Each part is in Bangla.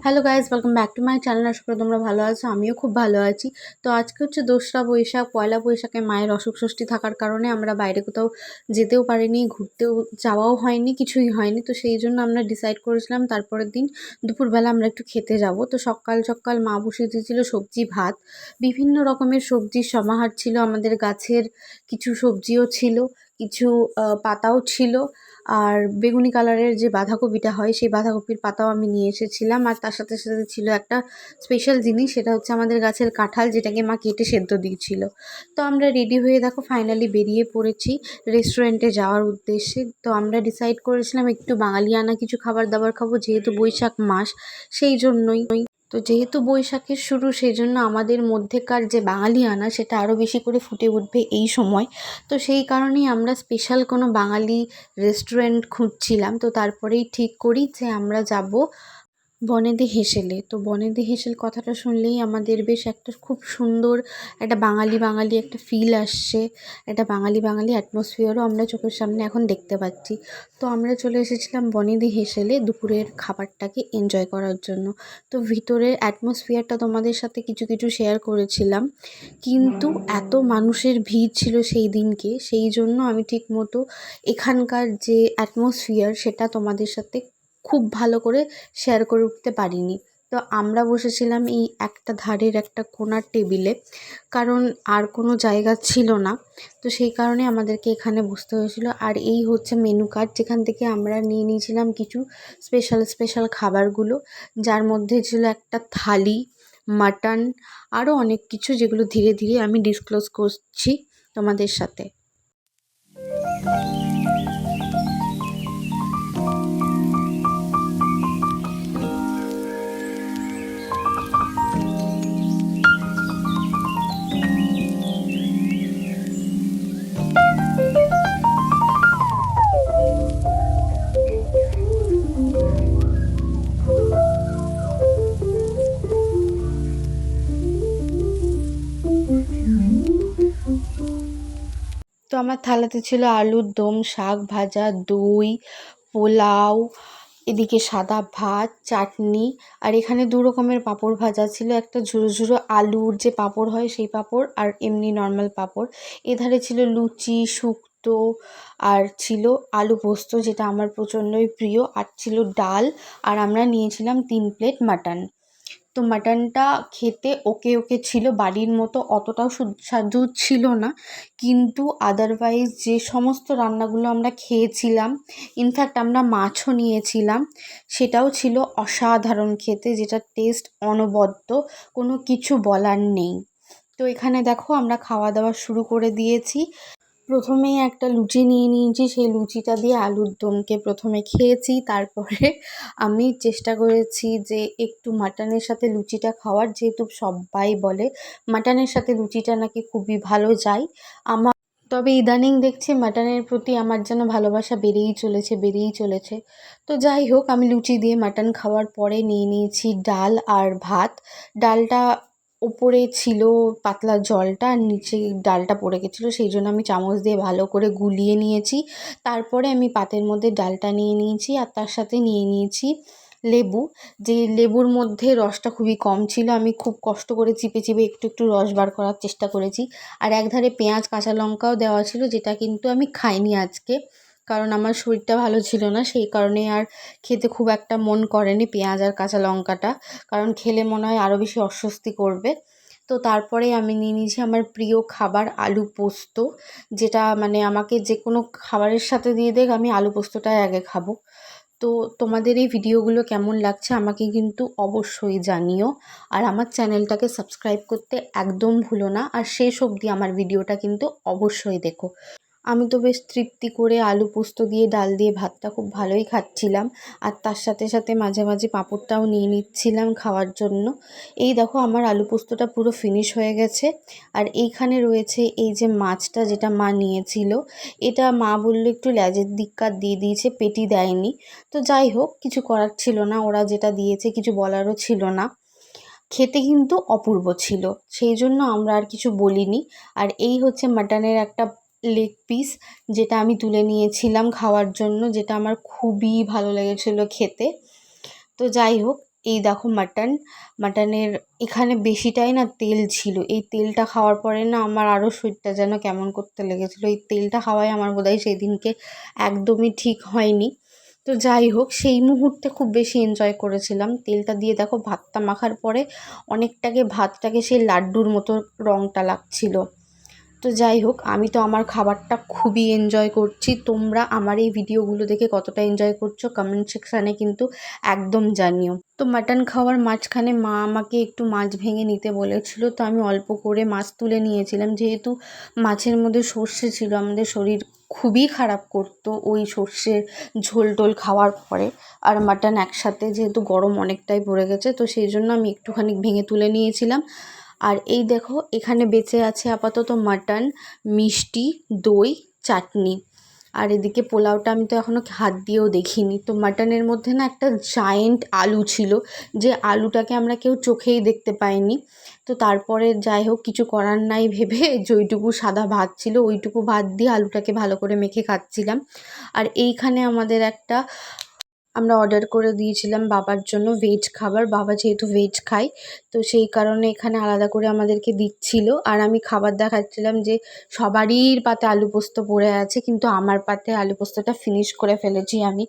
Hello guys, welcome back to my channel. আশা করি তোমরা ভালো আছো, আমিও খুব ভালো আছি। তো আজকে হচ্ছে 2রা বৈশাখ। পয়লা বৈশাখে মায়ের অসুখ ষষ্ঠী থাকার কারণে আমরা বাইরে কোথাও যেতেও পারিনি, ঘুরতেও যাওয়াও হয়নি, কিছুই হয়নি। তো সেই জন্য আমরা ডিসাইড করেছিলাম তারপরের দিন দুপুরবেলা আমরা একটু খেতে যাব। তো সকাল সকাল মা বসিয়ে দিয়েছিল সবজি ভাত, বিভিন্ন রকমের সবজির সমাহার ছিল। আমাদের গাছের কিছু সবজিও ছিল, কিছু পাতাও ছিল। আর বেগুনি কালারের যে বাঁধাকপিটা হয় সেই বাঁধাকপির পাতাও আমি নিয়ে এসেছিলাম। আর তার সাথে সাথে ছিল একটা স্পেশাল জিনিস, সেটা হচ্ছে আমাদের গাছের কাঁঠাল, যেটাকে মা কেটে সেদ্ধ দিয়েছিল। তো আমরা রেডি হয়ে দেখো ফাইনালি বেরিয়ে পড়েছি রেস্টুরেন্টে যাওয়ার উদ্দেশ্যে। তো আমরা ডিসাইড করেছিলাম একটু বাঙালিয়ানা কিছু খাবার দাবার খাবো, যেহেতু বৈশাখ মাস সেই জন্যই। তো যেহেতু বৈশাখের শুরু, সেই জন্য আমাদের মধ্যেকার যে বাঙালিয়ানা সেটা আরও বেশি করে ফুটে উঠবে এই সময়। তো সেই কারণেই আমরা স্পেশাল কোনো বাঙালি রেস্টুরেন্ট খুঁজছিলাম। তো তারপরেই ঠিক করি যে আমরা যাব বনেদি হেসেলে। তো বনেদি হেসেল কথাটা শুনলেই আমাদের বেশ একটা খুব সুন্দর একটা বাঙালি বাঙালি একটা ফিল আসছে, একটা বাঙালি বাঙালি অ্যাটমসফিয়ারও আমরা চোখের সামনে এখন দেখতে পাচ্ছি। তো আমরা চলে এসেছিলাম বনেদি হেসেলে দুপুরের খাবারটাকে এনজয় করার জন্য। তো ভিতরের অ্যাটমসফিয়ারটা তোমাদের সাথে কিছু কিছু শেয়ার করেছিলাম, কিন্তু এত মানুষের ভিড় ছিল সেই দিনকে, সেই জন্য আমি ঠিক মতো এখানকার যে অ্যাটমসফিয়ার সেটা তোমাদের সাথে খুব ভালো করে শেয়ার করে উঠতে পারিনি। তো আমরা বসেছিলাম এই একটা ধারের একটা কোণার টেবিলে, কারণ আর কোনো জায়গা ছিল না। তো সেই কারণে আমাদেরকে এখানে বসতে হয়েছিল। আর এই হচ্ছে মেনু কার্ড, যেখান থেকে আমরা নিয়ে নিয়েছিলাম কিছু স্পেশাল স্পেশাল খাবারগুলো, যার মধ্যে ছিল একটা থালি, মাটন, আরও অনেক কিছু, যেগুলো ধীরে ধীরে আমি ডিসক্লোজ করছি তোমাদের সাথে। তো আমার থালাতে ছিল আলুর দম, শাক ভাজা, দই, পোলাও, এদিকে সাদা ভাত, চাটনি, আর এখানে দু রকমের পাঁপড় ভাজা ছিল। একটা ঝুরো ঝুরো আলুর যে পাঁপড় হয় সেই পাঁপড়, আর এমনি নর্মাল পাঁপড়। এধারে ছিল লুচি, শুক্তো, আর ছিল আলু পোস্ত, যেটা আমার প্রচণ্ডই প্রিয়, আর ছিল ডাল। আর আমরা নিয়েছিলাম 3 প্লেট মাটন। তো মাটনটা খেতে ওকে ওকে ছিল, বাড়ির মতো অতটাও সুস্বাদু ছিল না, কিন্তু আদারওয়াইজ যে সমস্ত রান্নাগুলো আমরা খেয়েছিলাম, ইনফ্যাক্ট আমরা মাছও নিয়েছিলাম, সেটাও ছিল অসাধারণ খেতে, যেটা টেস্ট অনবদ্য, কোনো কিছু বলার নেই। তো এখানে দেখো আমরা খাওয়া দাওয়া শুরু করে দিয়েছি। প্রথমেই একটা লুচি নিয়ে নিয়েছি, সেই লুচিটা দিয়ে আলুর দমকে প্রথমে খেয়েছি। তারপরে আমি চেষ্টা করেছি যে একটু মাটনের সাথে লুচিটা খাওয়ার, যেহেতু সবাই বলে মাটনের সাথে লুচিটা নাকি খুবই ভালো যায়। আমার তবে ইদানিং দেখছি মাটনের প্রতি আমার যেন ভালোবাসা বেড়েই চলেছে বেড়েই চলেছে। তো যাই হোক, আমি লুচি দিয়ে মাটন খাওয়ার পরে নিয়ে নিয়েছি ডাল আর ভাত। ডালটা ওপরে ছিল পাতলা জলটা, আর নিচে ডালটা পড়ে গেছিলো, সেই জন্য আমি চামচ দিয়ে ভালো করে গুলিয়ে নিয়েছি। তারপরে আমি পাতের মধ্যে ডালটা নিয়ে নিয়েছি, আর তার সাথে নিয়ে নিয়েছি লেবু। যে লেবুর মধ্যে রসটা খুবই কম ছিল, আমি খুব কষ্ট করে চিপে চিপে একটু একটু রস বার করার চেষ্টা করেছি। আর একধারে পেঁয়াজ কাঁচা লঙ্কাও দেওয়া ছিল, যেটা কিন্তু আমি খাইনি আজকে, কারণ আমার শরীরটা ভালো ছিল না, সেই কারণে আর খেতে খুব একটা মন করেনি পেঁয়াজ আর কাঁচা লঙ্কাটা, কারণ খেলে মনে হয় আরও বেশি অস্বস্তি করবে। তো তারপরে আমি নিয়ে নিয়েছি আমার প্রিয় খাবার আলু পোস্ত, যেটা মানে আমাকে যে কোনো খাবারের সাথে দিয়ে দেখ, আমি আলু পোস্তটাই আগে খাবো। তো তোমাদের এই ভিডিওগুলো কেমন লাগছে আমাকে কিন্তু অবশ্যই জানিও, আর আমার চ্যানেলটাকে সাবস্ক্রাইব করতে একদম ভুলো না, আর শেষ অবধি আমার ভিডিওটা কিন্তু অবশ্যই দেখো। আমি তো বেশ তৃপ্তি করে আলু পোস্ত দিয়ে ডাল দিয়ে ভাতটা খুব ভালোই খাচ্ছিলাম, আর তার সাথে সাথে মাঝে মাঝে পাঁপড়টাও নিয়ে নিচ্ছিলাম খাওয়ার জন্য। এই দেখো আমার আলু পোস্তটা পুরো ফিনিশ হয়ে গেছে। আর এইখানে রয়েছে এই যে মাছটা, যেটা মা নিয়েছিল, এটা মা বললো একটু লেজের দিককার দিয়ে দিয়েছে, পেটি দেয়নি। তো যাই হোক, কিছু করার ছিল না, ওরা যেটা দিয়েছে কিছু বলারও ছিল না। খেতে কিন্তু অপূর্ব ছিল, সেই জন্য আমরা আর কিছু বলিনি। আর এই হচ্ছে মাটনের একটা লেগ পিস, যেটা আমি তুলে নিয়েছিলাম খাওয়ার জন্য, যেটা আমার খুবই ভালো লেগেছিলো খেতে। তো যাই হোক, এই দেখো মাটনের এখানে বেশিটাই না তেল ছিল। এই তেলটা খাওয়ার পরে না আমার আরও শরীরটা যেন কেমন করতে লেগেছিলো। এই তেলটা খাওয়াই আমার বোধহয় সেদিনকে একদমই ঠিক হয়নি। তো যাই হোক, সেই মুহূর্তে খুব বেশি এনজয় করেছিলাম। তেলটা দিয়ে দেখো ভাতটা মাখার পরে অনেকটাকে ভাতটাকে সেই লাড্ডুর মতো রঙটা লাগছিল। তো যাই হোক, আমি তো আমার খাবারটা খুবই এনজয় করছি। তোমরা আমার এই ভিডিওগুলো দেখে কতটা এনজয় করছো কমেন্ট সেকশানে কিন্তু একদম জানিও। তো মাটন খাওয়ার মাঝখানে মা আমাকে একটু মাছ ভেঙে নিতে বলেছিল, তো আমি অল্প করে মাছ তুলে নিয়েছিলাম। যেহেতু মাছের মধ্যে সর্ষে ছিল, আমাদের শরীর খুবই খারাপ করতো ওই সর্ষের ঝোল টোল খাওয়ার পরে। আর মাটন একসাথে, যেহেতু গরম অনেকটাই পড়ে গেছে, তো সেই জন্য আমি একটুখানি ভেঙে তুলে নিয়েছিলাম। আর এই দেখো এখানে বেঁচে আছে আপাতত মাটন, মিষ্টি, দই, চাটনি। আর এদিকে পোলাওটা আমি তো এখনও হাত দিয়েও দেখিনি। তো মাটনের মধ্যে না একটা জায়েন্ট আলু ছিল, যে আলুটাকে আমরা কেউ চোখেই দেখতে পাইনি। তো তারপরে যাই হোক, কিছু করার নাই ভেবে যেইটুকু সাদা ভাত ছিল ওইটুকু ভাত দিয়ে আলুটাকে ভালো করে মেখে খাচ্ছিলাম। আর এইখানে আমাদের আমরা অর্ডার করে দিয়েছিলাম বাবার জন্য ভেজ খাবার। বাবা যেহেতু ভেজ খায়, তো সেই কারণে এখানে আলাদা করে আমাদেরকে দিচ্ছিল। আর আমি খাবার দেখাচ্ছিলাম যে সবারই পাতে আলু পোস্ত পড়ে আছে, কিন্তু আমার পাতে আলু পোস্তটা ফিনিশ করে ফেলেছি আমি।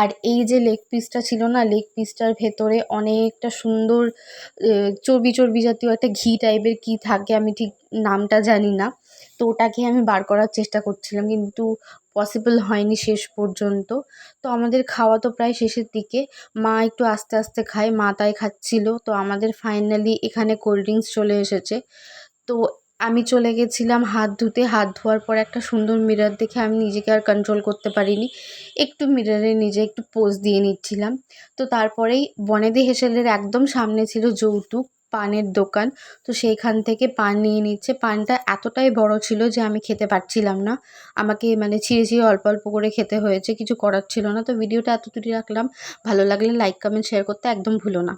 আর এই যে লেগ পিসটা ছিল না, লেগ পিসটার ভেতরে অনেকটা সুন্দর চর্বি চর্বি জাতীয় একটা ঘি টাইপের কী থাকে, আমি ঠিক নামটা জানি না। তো ওটাকে আমি বার করার চেষ্টা করছিলাম, কিন্তু পসিবল হয়নি শেষ পর্যন্ত। তো আমাদের খাওয়া তো প্রায় শেষের দিকে। মা একটু আস্তে আস্তে খায়, মা তাই খাচ্ছিল। তো আমাদের ফাইনালি এখানে কোল্ড ড্রিঙ্কস চলে এসেছে। তো আমি চলে গেছিলাম হাত ধুতে। হাত ধোয়ার পর একটা সুন্দর মিরর দেখে আমি নিজেকে আর কন্ট্রোল করতে পারিনি, একটু মিররে নিজে একটু পোজ দিয়ে নিচ্ছিলাম। তো তারপরেই বনেদি হেসেলের একদম সামনে ছিল যৌতুক পানের দোকান। তো সেইখান থেকে পান নিয়ে নিচ্ছে। পানটা এতটাই বড় ছিল যে আমি খেতে পারছিলাম না, আমাকে মানে ছিঁড়ে ছিঁড়ে অল্প অল্প করে খেতে হয়েছে, কিছু করার ছিল না। তো ভিডিওটা এতদূরই রাখলাম। ভালো লাগলে লাইক কমেন্ট শেয়ার করতে একদম ভুলো না।